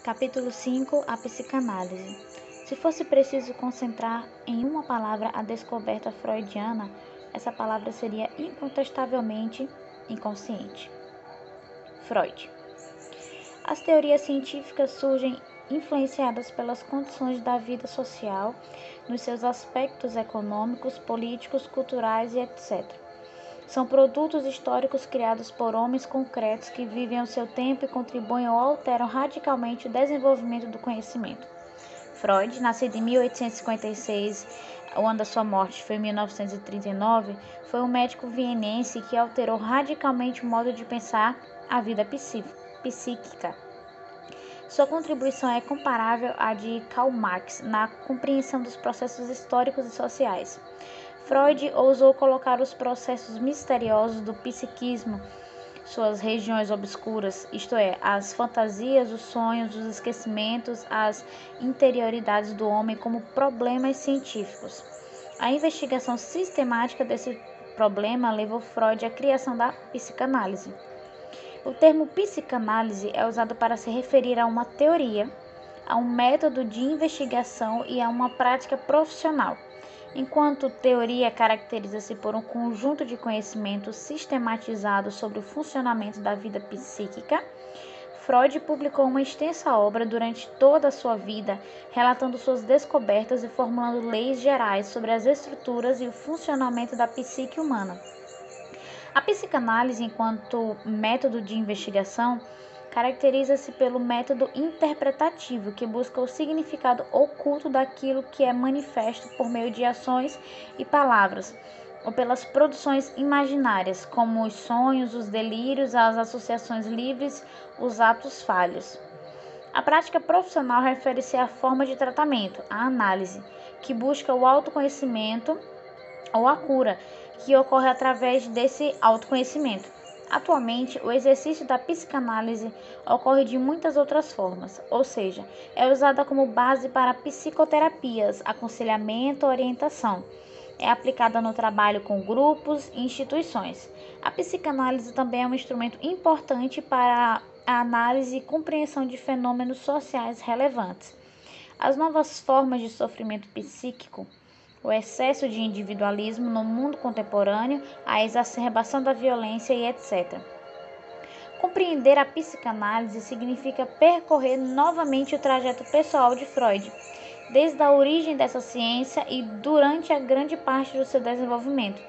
Capítulo 5. A psicanálise. Se fosse preciso concentrar em uma palavra a descoberta freudiana, essa palavra seria incontestavelmente inconsciente. Freud. As teorias científicas surgem influenciadas pelas condições da vida social, nos seus aspectos econômicos, políticos, culturais e etc. São produtos históricos criados por homens concretos que vivem o seu tempo e contribuem ou alteram radicalmente o desenvolvimento do conhecimento. Freud, nascido em 1856, o ano da sua morte foi em 1939, foi um médico vienense que alterou radicalmente o modo de pensar a vida psíquica. Sua contribuição é comparável à de Karl Marx na compreensão dos processos históricos e sociais. Freud ousou colocar os processos misteriosos do psiquismo, suas regiões obscuras, isto é, as fantasias, os sonhos, os esquecimentos, as interioridades do homem como problemas científicos. A investigação sistemática desse problema levou Freud à criação da psicanálise. O termo psicanálise é usado para se referir a uma teoria, a um método de investigação e a uma prática profissional. Enquanto teoria caracteriza-se por um conjunto de conhecimentos sistematizados sobre o funcionamento da vida psíquica, Freud publicou uma extensa obra durante toda a sua vida, relatando suas descobertas e formulando leis gerais sobre as estruturas e o funcionamento da psique humana. A psicanálise, enquanto método de investigação, caracteriza-se pelo método interpretativo, que busca o significado oculto daquilo que é manifesto por meio de ações e palavras, ou pelas produções imaginárias, como os sonhos, os delírios, as associações livres, os atos falhos. A prática profissional refere-se à forma de tratamento, a análise, que busca o autoconhecimento ou a cura, que ocorre através desse autoconhecimento. Atualmente, o exercício da psicanálise ocorre de muitas outras formas, ou seja, é usada como base para psicoterapias, aconselhamento, orientação. É aplicada no trabalho com grupos e instituições. A psicanálise também é um instrumento importante para a análise e compreensão de fenômenos sociais relevantes. As novas formas de sofrimento psíquico, o excesso de individualismo no mundo contemporâneo, a exacerbação da violência e etc. Compreender a psicanálise significa percorrer novamente o trajeto pessoal de Freud, desde a origem dessa ciência e durante a grande parte do seu desenvolvimento.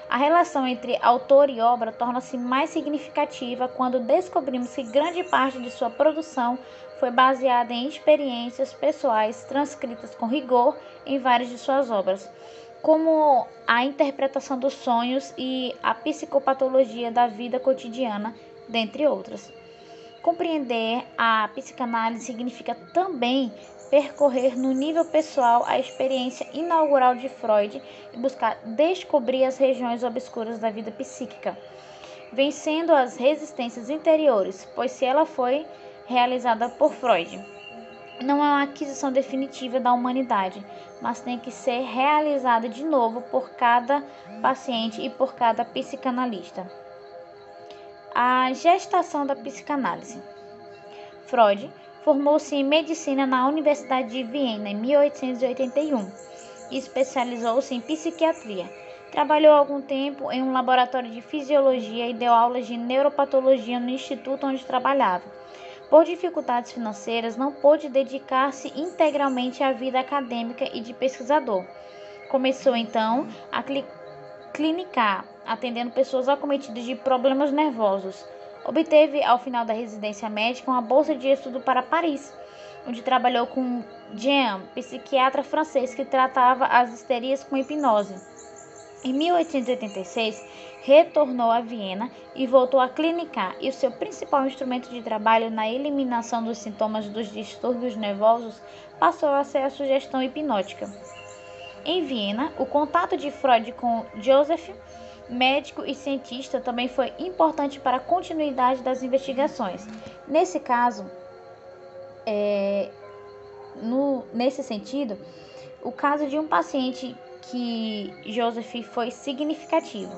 A relação entre autor e obra torna-se mais significativa quando descobrimos que grande parte de sua produção foi baseada em experiências pessoais transcritas com rigor em várias de suas obras, como a interpretação dos sonhos e a psicopatologia da vida cotidiana, dentre outras. Compreender a psicanálise significa também percorrer no nível pessoal a experiência inaugural de Freud e buscar descobrir as regiões obscuras da vida psíquica, vencendo as resistências interiores, pois se ela foi realizada por Freud, não é uma aquisição definitiva da humanidade, mas tem que ser realizada de novo por cada paciente e por cada psicanalista. A gestação da psicanálise. Freud formou-se em medicina na Universidade de Viena em 1881 e especializou-se em psiquiatria. Trabalhou algum tempo em um laboratório de fisiologia e deu aulas de neuropatologia no instituto onde trabalhava. Por dificuldades financeiras, não pôde dedicar-se integralmente à vida acadêmica e de pesquisador. Começou então a clinicar, atendendo pessoas acometidas de problemas nervosos. Obteve, ao final da residência médica, uma bolsa de estudo para Paris, onde trabalhou com Jean, psiquiatra francês que tratava as histerias com hipnose. Em 1886, retornou a Viena e voltou a clinicar, e o seu principal instrumento de trabalho na eliminação dos sintomas dos distúrbios nervosos passou a ser a sugestão hipnótica. Em Viena, o contato de Freud com Joseph, médico e cientista, também foi importante para a continuidade das investigações. Nesse caso, nesse sentido, o caso de um paciente que Joseph foi significativo.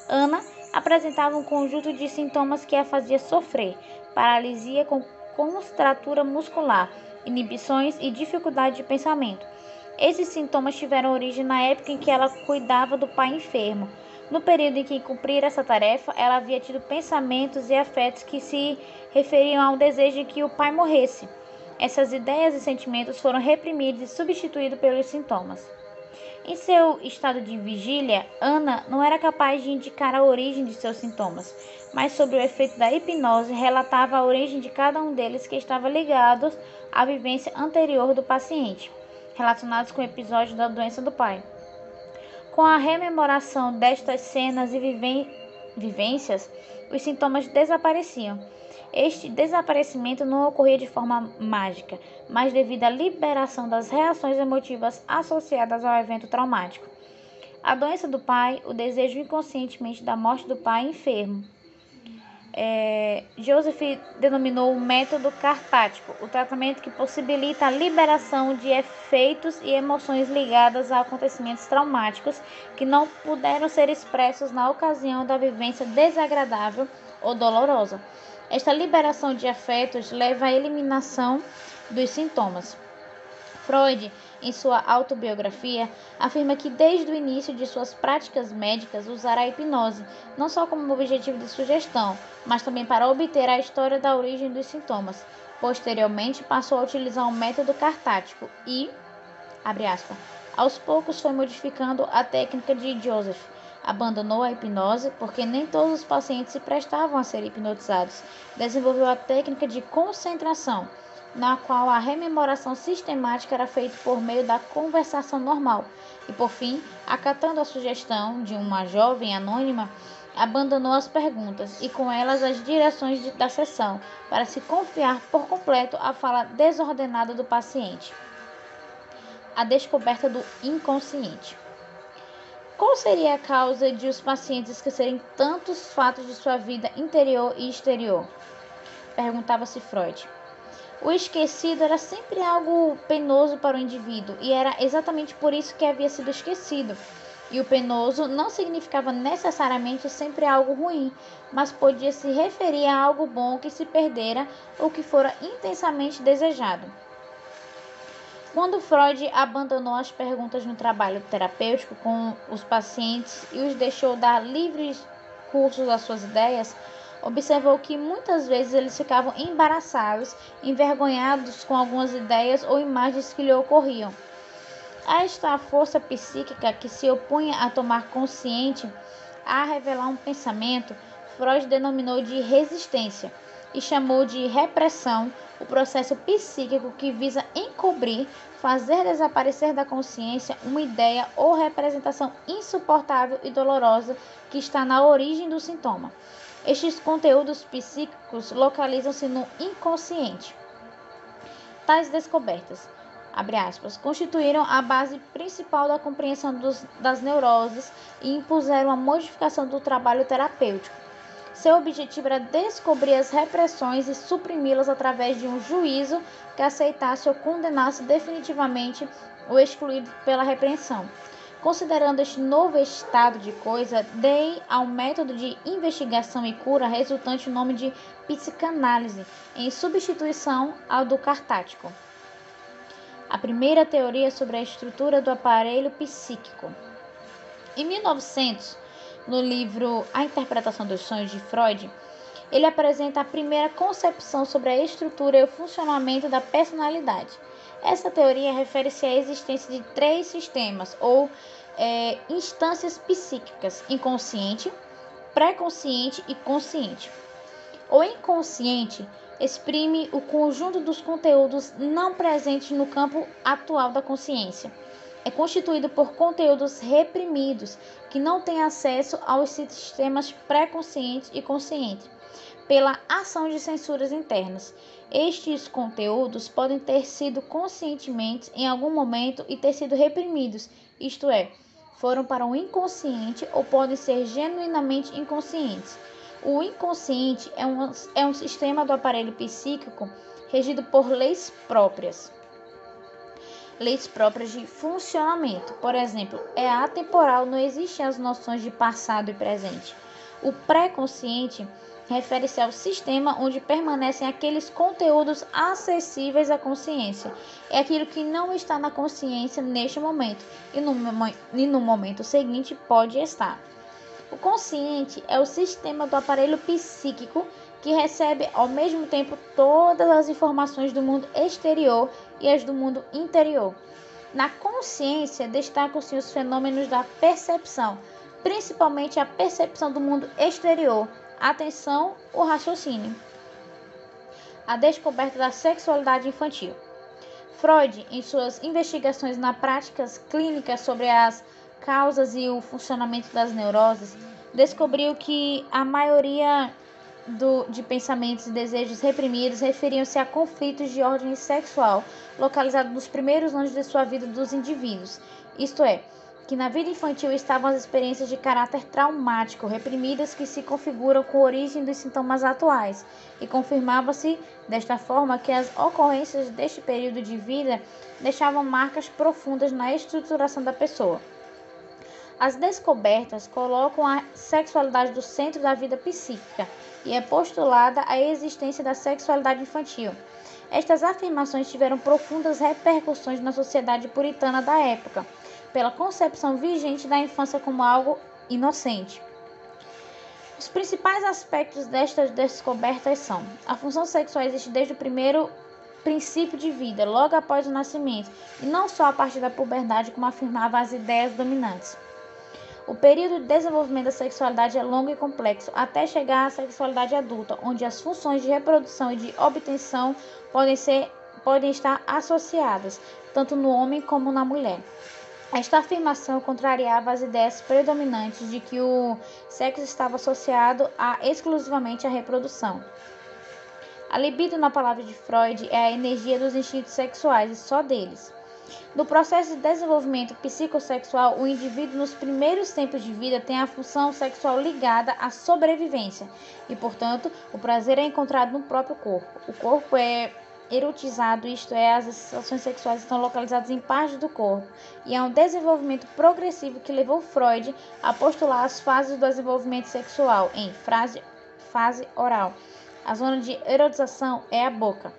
Ana apresentava um conjunto de sintomas que a fazia sofrer: paralisia contratura muscular, inibições e dificuldade de pensamento. Esses sintomas tiveram origem na época em que ela cuidava do pai enfermo. No período em que cumpria essa tarefa, ela havia tido pensamentos e afetos que se referiam ao desejo de que o pai morresse. Essas ideias e sentimentos foram reprimidos e substituídos pelos sintomas. Em seu estado de vigília, Ana não era capaz de indicar a origem de seus sintomas, mas sobre o efeito da hipnose relatava a origem de cada um deles que estava ligado à vivência anterior do paciente, relacionados com o episódio da doença do pai. Com a rememoração destas cenas e vivências, os sintomas desapareciam. Este desaparecimento não ocorria de forma mágica, mas devido à liberação das reações emotivas associadas ao evento traumático. A doença do pai, o desejo inconscientemente da morte do pai enfermo. Joseph denominou o método cartático, o tratamento que possibilita a liberação de efeitos e emoções ligadas a acontecimentos traumáticos que não puderam ser expressos na ocasião da vivência desagradável ou dolorosa. Esta liberação de afetos leva à eliminação dos sintomas. Freud, em sua autobiografia, afirma que desde o início de suas práticas médicas usara a hipnose, não só como objetivo de sugestão, mas também para obter a história da origem dos sintomas. Posteriormente, passou a utilizar o método cartático e, abre aspas, aos poucos foi modificando a técnica de Joseph. Abandonou a hipnose porque nem todos os pacientes se prestavam a ser hipnotizados. Desenvolveu a técnica de concentração, na qual a rememoração sistemática era feita por meio da conversação normal. E, por fim, acatando a sugestão de uma jovem anônima, abandonou as perguntas e com elas as direções da sessão, para se confiar por completo à fala desordenada do paciente. A descoberta do inconsciente. Qual seria a causa de os pacientes esquecerem tantos fatos de sua vida interior e exterior? Perguntava-se Freud. O esquecido era sempre algo penoso para o indivíduo, e era exatamente por isso que havia sido esquecido. E o penoso não significava necessariamente sempre algo ruim, mas podia se referir a algo bom que se perdera ou que fora intensamente desejado. Quando Freud abandonou as perguntas no trabalho terapêutico com os pacientes e os deixou dar livres cursos às suas ideias, observou que muitas vezes eles ficavam embaraçados, envergonhados com algumas ideias ou imagens que lhe ocorriam. Esta força psíquica que se opunha a tomar consciente, a revelar um pensamento, Freud denominou de resistência e chamou de repressão o processo psíquico que visa encobrir, fazer desaparecer da consciência uma ideia ou representação insuportável e dolorosa que está na origem do sintoma. Estes conteúdos psíquicos localizam-se no inconsciente. Tais descobertas, abre aspas, constituíram a base principal da compreensão das neuroses e impuseram a modificação do trabalho terapêutico. Seu objetivo era descobrir as repressões e suprimi-las através de um juízo que aceitasse ou condenasse definitivamente o excluído pela repreensão. Considerando este novo estado de coisa, dei ao método de investigação e cura resultante o nome de psicanálise, em substituição ao do cartático. A primeira teoria sobre a estrutura do aparelho psíquico. Em 1900, no livro A Interpretação dos Sonhos de Freud, ele apresenta a primeira concepção sobre a estrutura e o funcionamento da personalidade. Essa teoria refere-se à existência de 3 sistemas ou instâncias psíquicas: inconsciente, pré-consciente e consciente. O inconsciente exprime o conjunto dos conteúdos não presentes no campo atual da consciência. É constituído por conteúdos reprimidos que não têm acesso aos sistemas pré-consciente e consciente, pela ação de censuras internas. Estes conteúdos podem ter sido conscientemente em algum momento e ter sido reprimidos, isto é, foram para o inconsciente ou podem ser genuinamente inconscientes. O inconsciente é um sistema do aparelho psíquico regido por leis próprias de funcionamento. Por exemplo, é atemporal, não existem as noções de passado e presente. O pré-consciente refere-se ao sistema onde permanecem aqueles conteúdos acessíveis à consciência. É aquilo que não está na consciência neste momento e no momento seguinte pode estar. O consciente é o sistema do aparelho psíquico que recebe ao mesmo tempo todas as informações do mundo exterior e as do mundo interior. Na consciência destacam-se os fenômenos da percepção, principalmente a percepção do mundo exterior, a atenção, o raciocínio. A descoberta da sexualidade infantil. Freud, em suas investigações nas práticas clínicas sobre as causas e o funcionamento das neuroses, descobriu que a maioria de pensamentos e desejos reprimidos referiam-se a conflitos de ordem sexual localizados nos primeiros anos de sua vida dos indivíduos, isto é, que na vida infantil estavam as experiências de caráter traumático reprimidas que se configuram com a origem dos sintomas atuais, e confirmava-se desta forma que as ocorrências deste período de vida deixavam marcas profundas na estruturação da pessoa. As descobertas colocam a sexualidade no centro da vida psíquica e é postulada a existência da sexualidade infantil. Estas afirmações tiveram profundas repercussões na sociedade puritana da época, pela concepção vigente da infância como algo inocente. Os principais aspectos destas descobertas são: a função sexual existe desde o primeiro princípio de vida, logo após o nascimento, e não só a partir da puberdade, como afirmavam as ideias dominantes. O período de desenvolvimento da sexualidade é longo e complexo, até chegar à sexualidade adulta, onde as funções de reprodução e de obtenção podem estar associadas, tanto no homem como na mulher. Esta afirmação contrariava as ideias predominantes de que o sexo estava associado exclusivamente à reprodução. A libido, na palavra de Freud, é a energia dos instintos sexuais e só deles. No processo de desenvolvimento psicossexual, o indivíduo nos primeiros tempos de vida tem a função sexual ligada à sobrevivência e, portanto, o prazer é encontrado no próprio corpo. O corpo é erotizado, isto é, as sensações sexuais estão localizadas em parte do corpo, e é um desenvolvimento progressivo que levou Freud a postular as fases do desenvolvimento sexual em fase oral. A zona de erotização é a boca.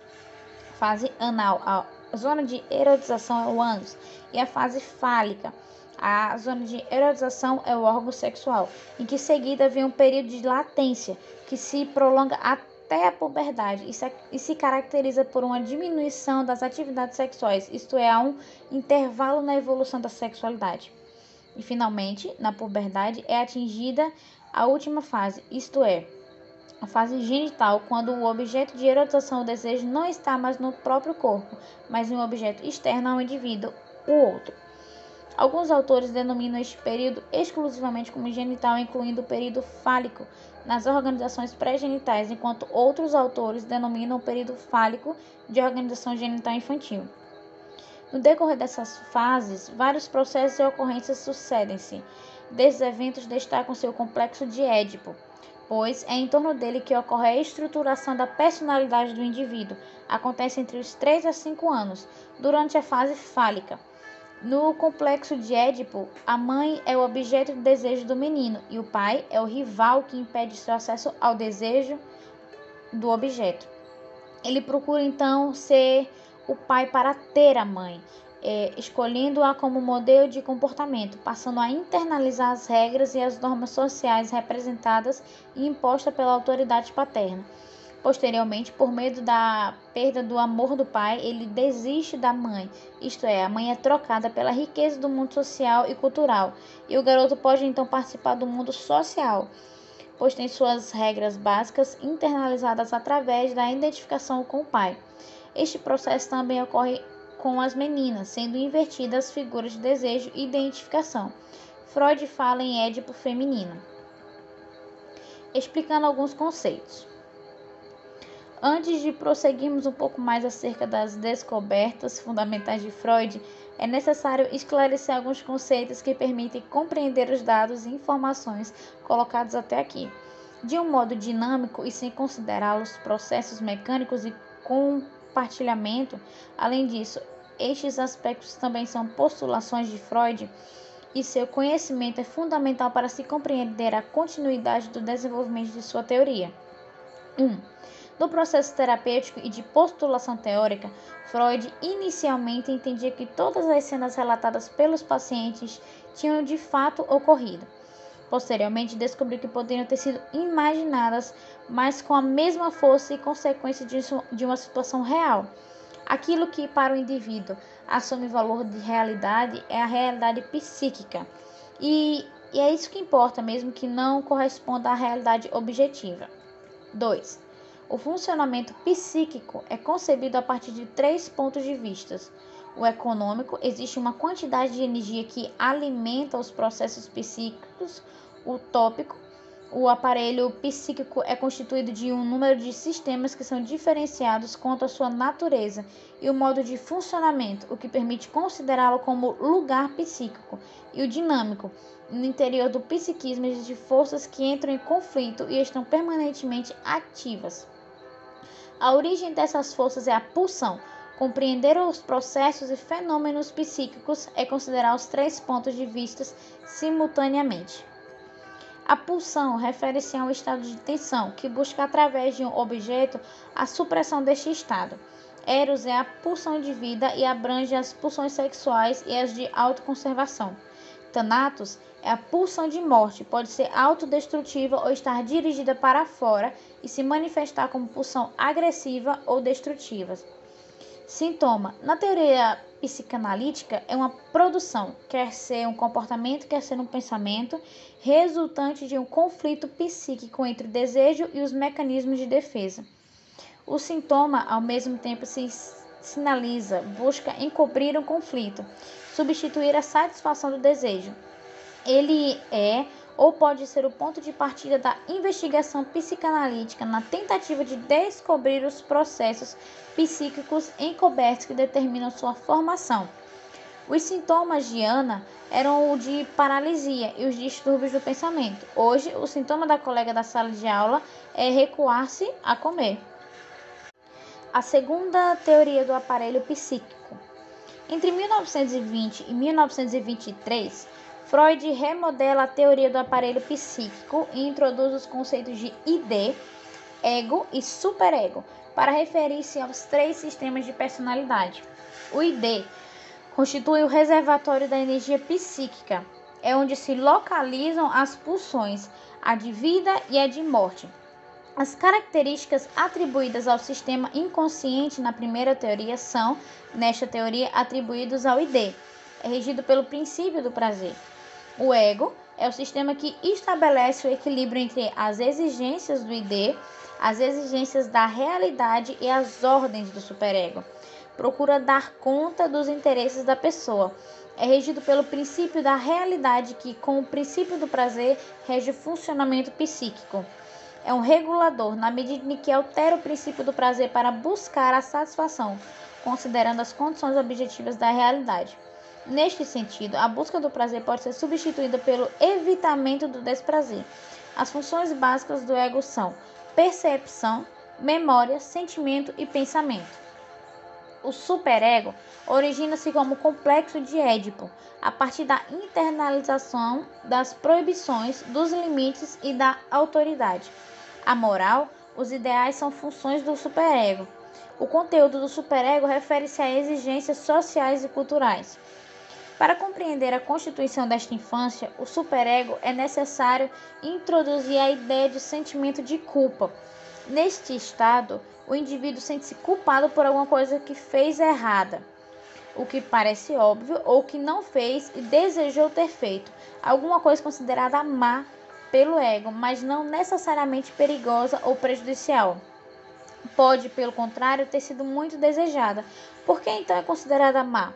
Fase anal, a zona de erotização é o ânus, e a fase fálica. A zona de erotização é o órgão sexual, em que seguida vem um período de latência, que se prolonga até a puberdade e se caracteriza por uma diminuição das atividades sexuais, isto é, há um intervalo na evolução da sexualidade. E, finalmente, na puberdade é atingida a última fase, isto é, a fase genital, quando o objeto de erotização ou desejo não está mais no próprio corpo, mas em um objeto externo ao indivíduo, o outro. Alguns autores denominam este período exclusivamente como genital, incluindo o período fálico nas organizações pré-genitais, enquanto outros autores denominam o período fálico de organização genital infantil. No decorrer dessas fases, vários processos e ocorrências sucedem-se. Desses eventos destacam-se o complexo de Édipo, pois é em torno dele que ocorre a estruturação da personalidade do indivíduo. Acontece entre os 3 a 5 anos, durante a fase fálica. No complexo de Édipo, a mãe é o objeto de desejo do menino e o pai é o rival que impede seu acesso ao desejo do objeto. Ele procura então ser o pai para ter a mãe, escolhendo-a como modelo de comportamento, passando a internalizar as regras e as normas sociais representadas e impostas pela autoridade paterna. Posteriormente, por medo da perda do amor do pai, ele desiste da mãe, isto é, a mãe é trocada pela riqueza do mundo social e cultural, e o garoto pode então participar do mundo social, pois tem suas regras básicas internalizadas através da identificação com o pai. Este processo também ocorre com as meninas, sendo invertidas as figuras de desejo e identificação. Freud fala em Édipo feminino. Explicando alguns conceitos. Antes de prosseguirmos um pouco mais acerca das descobertas fundamentais de Freud, é necessário esclarecer alguns conceitos que permitem compreender os dados e informações colocados até aqui, de um modo dinâmico e sem considerar os processos mecânicos e compartilhamento. Além disso, estes aspectos também são postulações de Freud e seu conhecimento é fundamental para se compreender a continuidade do desenvolvimento de sua teoria. No processo terapêutico e de postulação teórica, Freud inicialmente entendia que todas as cenas relatadas pelos pacientes tinham de fato ocorrido. Posteriormente, descobriu que poderiam ter sido imaginadas, mas com a mesma força e consequência de uma situação real. Aquilo que, para o indivíduo, assume valor de realidade é a realidade psíquica. E é isso que importa, mesmo que não corresponda à realidade objetiva. 2. O funcionamento psíquico é concebido a partir de 3 pontos de vista. O econômico, existe uma quantidade de energia que alimenta os processos psíquicos. O tópico, o aparelho psíquico é constituído de um número de sistemas que são diferenciados quanto à sua natureza e o modo de funcionamento, o que permite considerá-lo como lugar psíquico. E o dinâmico, no interior do psiquismo existem forças que entram em conflito e estão permanentemente ativas. A origem dessas forças é a pulsão. Compreender os processos e fenômenos psíquicos é considerar os 3 pontos de vista simultaneamente. A pulsão refere-se a um estado de tensão que busca através de um objeto a supressão deste estado. Eros é a pulsão de vida e abrange as pulsões sexuais e as de autoconservação. Thanatos é a pulsão de morte, pode ser autodestrutiva ou estar dirigida para fora e se manifestar como pulsão agressiva ou destrutiva. Sintoma. Na teoria psicanalítica, é uma produção, quer ser um comportamento, quer ser um pensamento, resultante de um conflito psíquico entre o desejo e os mecanismos de defesa. O sintoma, ao mesmo tempo, se sinaliza, busca encobrir um conflito, substituir a satisfação do desejo. Ele é ou pode ser o ponto de partida da investigação psicanalítica na tentativa de descobrir os processos psíquicos encobertos que determinam sua formação. Os sintomas de Ana eram o de paralisia e os distúrbios do pensamento. Hoje, o sintoma da colega da sala de aula é recuar-se a comer. A segunda teoria do aparelho psíquico. Entre 1920 e 1923, Freud remodela a teoria do aparelho psíquico e introduz os conceitos de id, ego e superego para referir-se aos 3 sistemas de personalidade. O id constitui o reservatório da energia psíquica, é onde se localizam as pulsões, a de vida e a de morte. As características atribuídas ao sistema inconsciente na primeira teoria são, nesta teoria, atribuídos ao id. É regido pelo princípio do prazer. O ego é o sistema que estabelece o equilíbrio entre as exigências do id, as exigências da realidade e as ordens do superego. Procura dar conta dos interesses da pessoa. É regido pelo princípio da realidade que, com o princípio do prazer, rege o funcionamento psíquico. É um regulador, na medida em que altera o princípio do prazer para buscar a satisfação, considerando as condições objetivas da realidade. Neste sentido, a busca do prazer pode ser substituída pelo evitamento do desprazer. As funções básicas do ego são percepção, memória, sentimento e pensamento. O superego origina-se como complexo de Édipo, a partir da internalização das proibições, dos limites e da autoridade. A moral, os ideais são funções do superego. O conteúdo do superego refere-se a exigências sociais e culturais. Para compreender a constituição desta infância, o superego é necessário introduzir a ideia de sentimento de culpa. Neste estado, o indivíduo sente-se culpado por alguma coisa que fez errada, o que parece óbvio, ou que não fez e desejou ter feito, alguma coisa considerada má pelo ego, mas não necessariamente perigosa ou prejudicial. Pode, pelo contrário, ter sido muito desejada. Por que então é considerada má?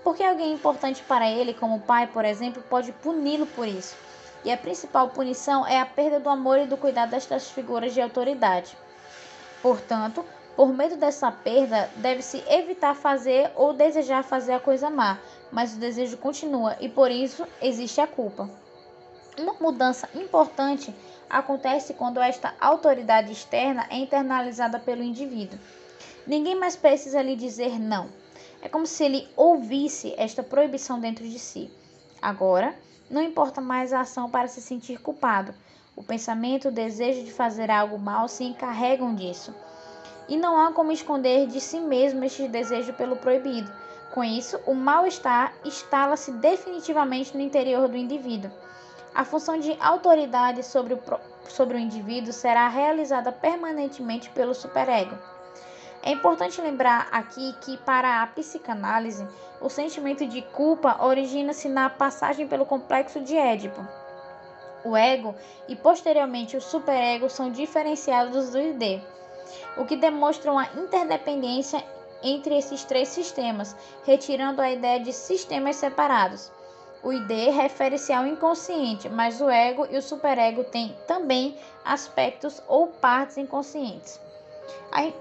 Porque alguém importante para ele, como o pai, por exemplo, pode puni-lo por isso. E a principal punição é a perda do amor e do cuidado destas figuras de autoridade. Portanto, por medo dessa perda, deve-se evitar fazer ou desejar fazer a coisa má, mas o desejo continua e por isso existe a culpa. Uma mudança importante acontece quando esta autoridade externa é internalizada pelo indivíduo. Ninguém mais precisa lhe dizer não. É como se ele ouvisse esta proibição dentro de si. Agora, não importa mais a ação para se sentir culpado. O pensamento, o desejo de fazer algo mal se encarregam disso. E não há como esconder de si mesmo este desejo pelo proibido. Com isso, o mal-estar instala-se definitivamente no interior do indivíduo. A função de autoridade sobre o indivíduo será realizada permanentemente pelo superego. É importante lembrar aqui que, para a psicanálise, o sentimento de culpa origina-se na passagem pelo complexo de Édipo. O ego e, posteriormente, o superego são diferenciados do id, o que demonstra uma interdependência entre esses três sistemas, retirando a ideia de sistemas separados. O id refere-se ao inconsciente, mas o ego e o superego têm também aspectos ou partes inconscientes.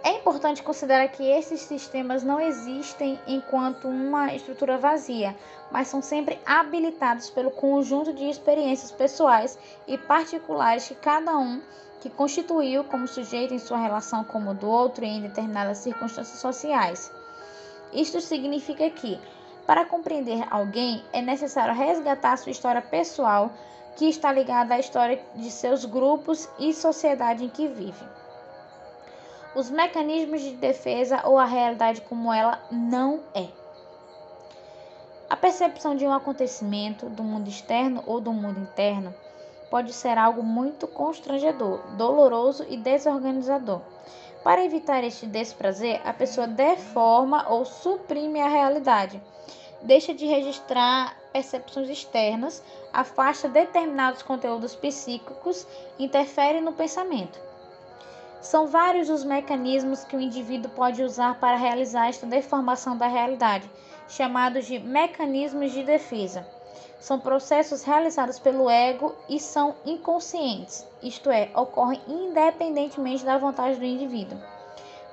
É importante considerar que esses sistemas não existem enquanto uma estrutura vazia, mas são sempre habilitados pelo conjunto de experiências pessoais e particulares que cada um que constituiu como sujeito em sua relação com o do outro em determinadas circunstâncias sociais. Isto significa que, para compreender alguém, é necessário resgatar sua história pessoal, que está ligada à história de seus grupos e sociedade em que vive. Os mecanismos de defesa ou a realidade como ela não é. A percepção de um acontecimento do mundo externo ou do mundo interno pode ser algo muito constrangedor, doloroso e desorganizador. Para evitar este desprazer, a pessoa deforma ou suprime a realidade, deixa de registrar percepções externas, afasta determinados conteúdos psíquicos, interfere no pensamento. São vários os mecanismos que o indivíduo pode usar para realizar esta deformação da realidade, chamados de mecanismos de defesa. São processos realizados pelo ego e são inconscientes, isto é, ocorrem independentemente da vontade do indivíduo.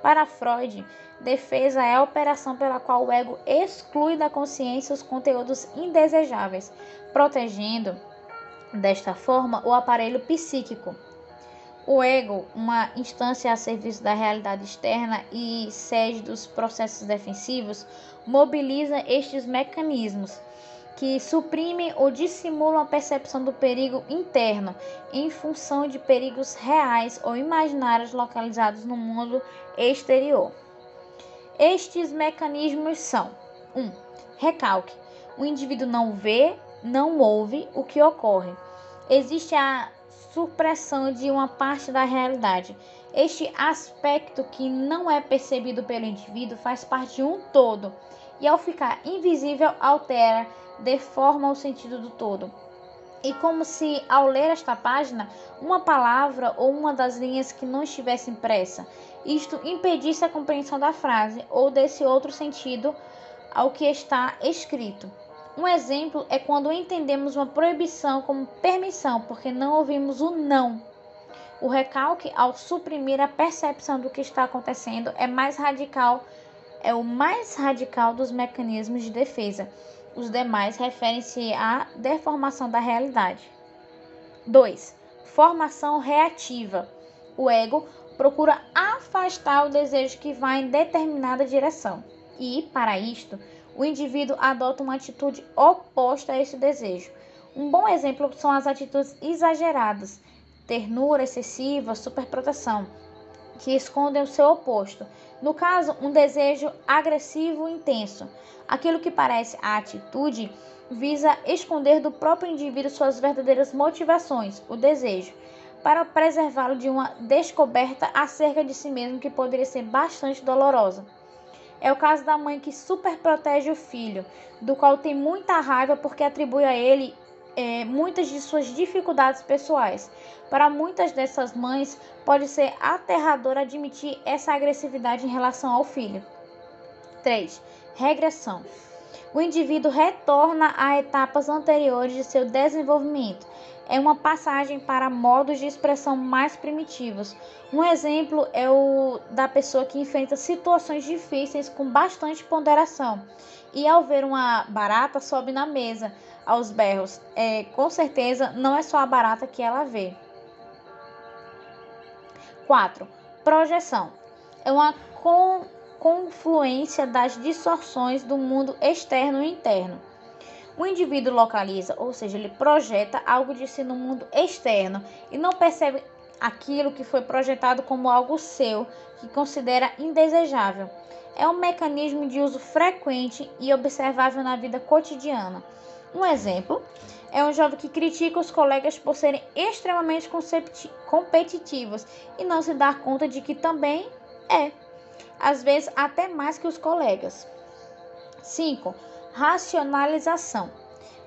Para Freud, defesa é a operação pela qual o ego exclui da consciência os conteúdos indesejáveis, protegendo, desta forma, o aparelho psíquico. O ego, uma instância a serviço da realidade externa e sede dos processos defensivos, mobiliza estes mecanismos, que suprimem ou dissimulam a percepção do perigo interno, em função de perigos reais ou imaginários localizados no mundo exterior. Estes mecanismos são: 1. Recalque. O indivíduo não vê, não ouve o que ocorre. Existe a supressão de uma parte da realidade. Este aspecto que não é percebido pelo indivíduo faz parte de um todo e, ao ficar invisível, altera, deforma o sentido do todo. E como se, ao ler esta página, uma palavra ou uma das linhas que não estivesse impressa, isto impedisse a compreensão da frase ou desse outro sentido ao que está escrito. Um exemplo é quando entendemos uma proibição como permissão, porque não ouvimos o não. O recalque, ao suprimir a percepção do que está acontecendo, é o mais radical dos mecanismos de defesa. Os demais referem-se à deformação da realidade. 2. Formação reativa. O ego procura afastar o desejo que vai em determinada direção. E, para isto, o indivíduo adota uma atitude oposta a esse desejo. Um bom exemplo são as atitudes exageradas, ternura excessiva, superproteção, que escondem o seu oposto. No caso, um desejo agressivo e intenso. Aquilo que parece a atitude visa esconder do próprio indivíduo suas verdadeiras motivações, o desejo, para preservá-lo de uma descoberta acerca de si mesmo que poderia ser bastante dolorosa. É o caso da mãe que superprotege o filho, do qual tem muita raiva porque atribui a ele muitas de suas dificuldades pessoais. Para muitas dessas mães, pode ser aterrador admitir essa agressividade em relação ao filho. 3. Regressão. O indivíduo retorna a etapas anteriores de seu desenvolvimento. É uma passagem para modos de expressão mais primitivos. Um exemplo é o da pessoa que enfrenta situações difíceis com bastante ponderação e, ao ver uma barata, sobe na mesa aos berros. Com certeza, não é só a barata que ela vê. 4. Projeção. É uma confluência das distorções do mundo externo e interno. O indivíduo localiza, ou seja, ele projeta algo de si no mundo externo e não percebe aquilo que foi projetado como algo seu, que considera indesejável. É um mecanismo de uso frequente e observável na vida cotidiana. Um exemplo é um jovem que critica os colegas por serem extremamente competitivos e não se dar conta de que também é, às vezes até mais que os colegas. 5. Racionalização.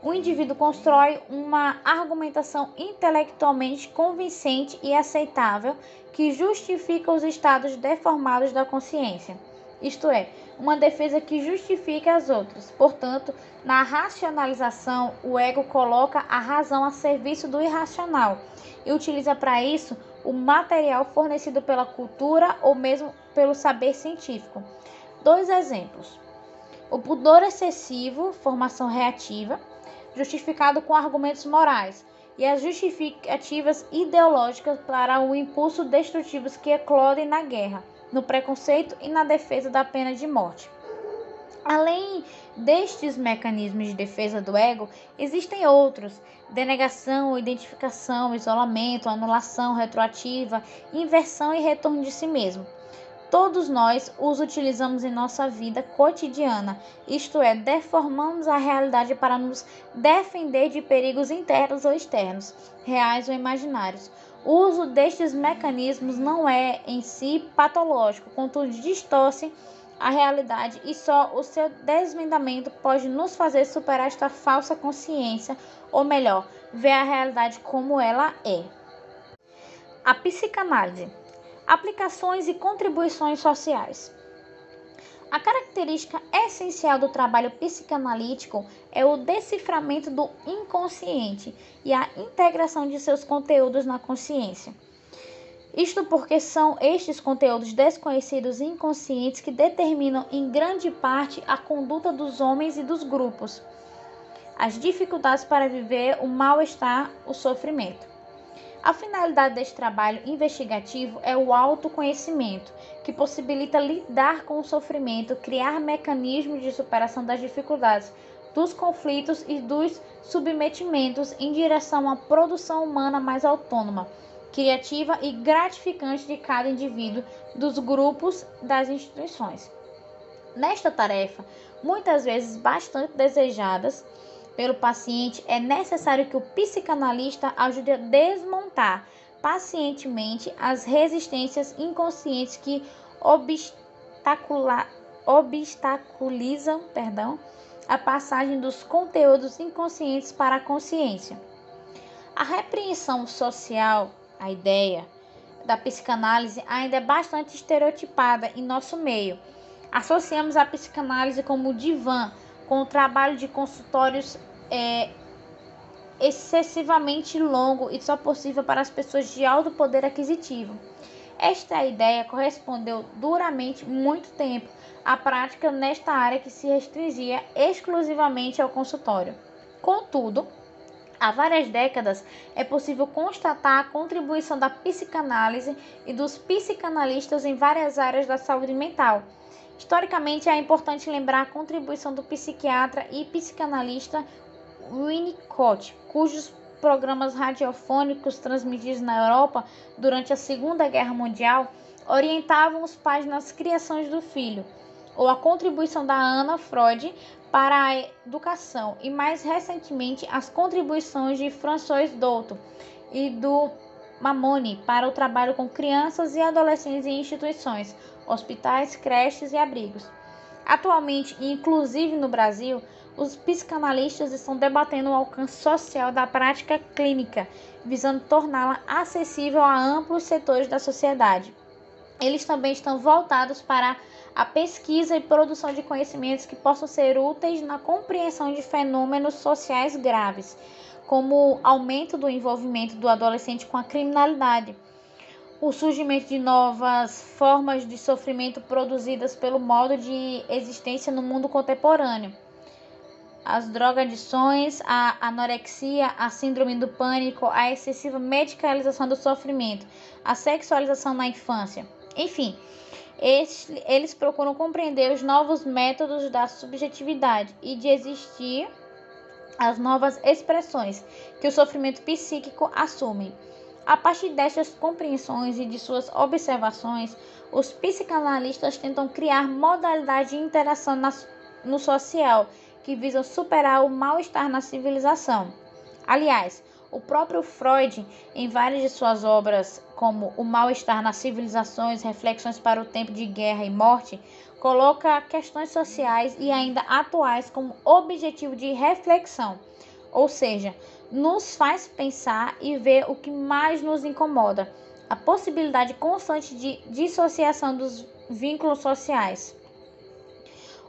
O indivíduo constrói uma argumentação intelectualmente convincente e aceitável que justifica os estados deformados da consciência. Isto é, uma defesa que justifica as outras. Portanto, na racionalização, o ego coloca a razão a serviço do irracional e utiliza para isso o material fornecido pela cultura ou mesmo pelo saber científico. 2 exemplos. O pudor excessivo, formação reativa, justificado com argumentos morais, e as justificativas ideológicas para o impulso destrutivos que eclodem na guerra, no preconceito e na defesa da pena de morte. Além destes mecanismos de defesa do ego, existem outros: denegação, identificação, isolamento, anulação retroativa, inversão e retorno de si mesmo. Todos nós os utilizamos em nossa vida cotidiana, isto é, deformamos a realidade para nos defender de perigos internos ou externos, reais ou imaginários. O uso destes mecanismos não é em si patológico, contudo distorce a realidade e só o seu desvendamento pode nos fazer superar esta falsa consciência, ou melhor, ver a realidade como ela é. A psicanálise. Aplicações e contribuições sociais. A característica essencial do trabalho psicanalítico é o deciframento do inconsciente e a integração de seus conteúdos na consciência. Isto porque são estes conteúdos desconhecidos e inconscientes que determinam em grande parte a conduta dos homens e dos grupos, as dificuldades para viver, o mal-estar, o sofrimento. A finalidade deste trabalho investigativo é o autoconhecimento, que possibilita lidar com o sofrimento, criar mecanismos de superação das dificuldades, dos conflitos e dos submetimentos em direção à produção humana mais autônoma, criativa e gratificante de cada indivíduo, dos grupos, das instituições. Nesta tarefa, muitas vezes bastante desejadas pelo paciente, é necessário que o psicanalista ajude a desmontar pacientemente as resistências inconscientes que obstaculizam a passagem dos conteúdos inconscientes para a consciência. A repreensão social, a ideia da psicanálise, ainda é bastante estereotipada em nosso meio. Associamos a psicanálise como divã, com o trabalho de consultórios excessivamente longo e só possível para as pessoas de alto poder aquisitivo. Esta ideia correspondeu duramente muito tempo à prática nesta área que se restringia exclusivamente ao consultório. Contudo, há várias décadas é possível constatar a contribuição da psicanálise e dos psicanalistas em várias áreas da saúde mental. Historicamente, é importante lembrar a contribuição do psiquiatra e psicanalista Winnicott, cujos programas radiofônicos transmitidos na Europa durante a Segunda Guerra Mundial orientavam os pais nas criações do filho, ou a contribuição da Anna Freud para a educação e, mais recentemente, as contribuições de François Dolto e do Mamoni para o trabalho com crianças e adolescentes em instituições, hospitais, creches e abrigos. Atualmente, inclusive no Brasil, os psicanalistas estão debatendo o alcance social da prática clínica, visando torná-la acessível a amplos setores da sociedade. Eles também estão voltados para a pesquisa e produção de conhecimentos que possam ser úteis na compreensão de fenômenos sociais graves, como o aumento do envolvimento do adolescente com a criminalidade, o surgimento de novas formas de sofrimento produzidas pelo modo de existência no mundo contemporâneo, as drogadições, a anorexia, a síndrome do pânico, a excessiva medicalização do sofrimento, a sexualização na infância. Enfim, eles procuram compreender os novos métodos da subjetividade e de existir as novas expressões que o sofrimento psíquico assume. A partir destas compreensões e de suas observações, os psicanalistas tentam criar modalidades de interação no social que visam superar o mal-estar na civilização. Aliás, o próprio Freud, em várias de suas obras, como O Mal-Estar nas Civilizações, Reflexões para o Tempo de Guerra e Morte, coloca questões sociais e ainda atuais como objetivo de reflexão, ou seja, nos faz pensar e ver o que mais nos incomoda, a possibilidade constante de dissociação dos vínculos sociais.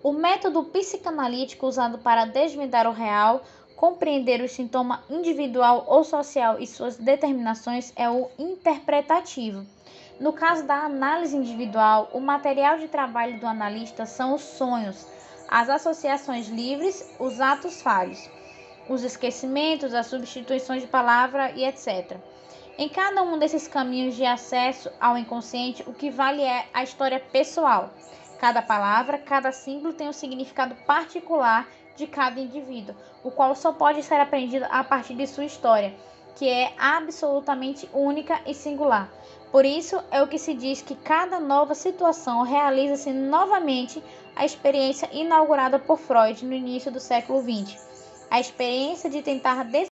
O método psicanalítico usado para desvendar o real, compreender o sintoma individual ou social e suas determinações é o interpretativo. No caso da análise individual, o material de trabalho do analista são os sonhos, as associações livres, os atos falhos, os esquecimentos, as substituições de palavra e etc. Em cada um desses caminhos de acesso ao inconsciente, o que vale é a história pessoal. Cada palavra, cada símbolo tem um significado particular de cada indivíduo, o qual só pode ser aprendido a partir de sua história, que é absolutamente única e singular. Por isso é o que se diz que cada nova situação realiza-se novamente a experiência inaugurada por Freud no início do século XX. A experiência de tentar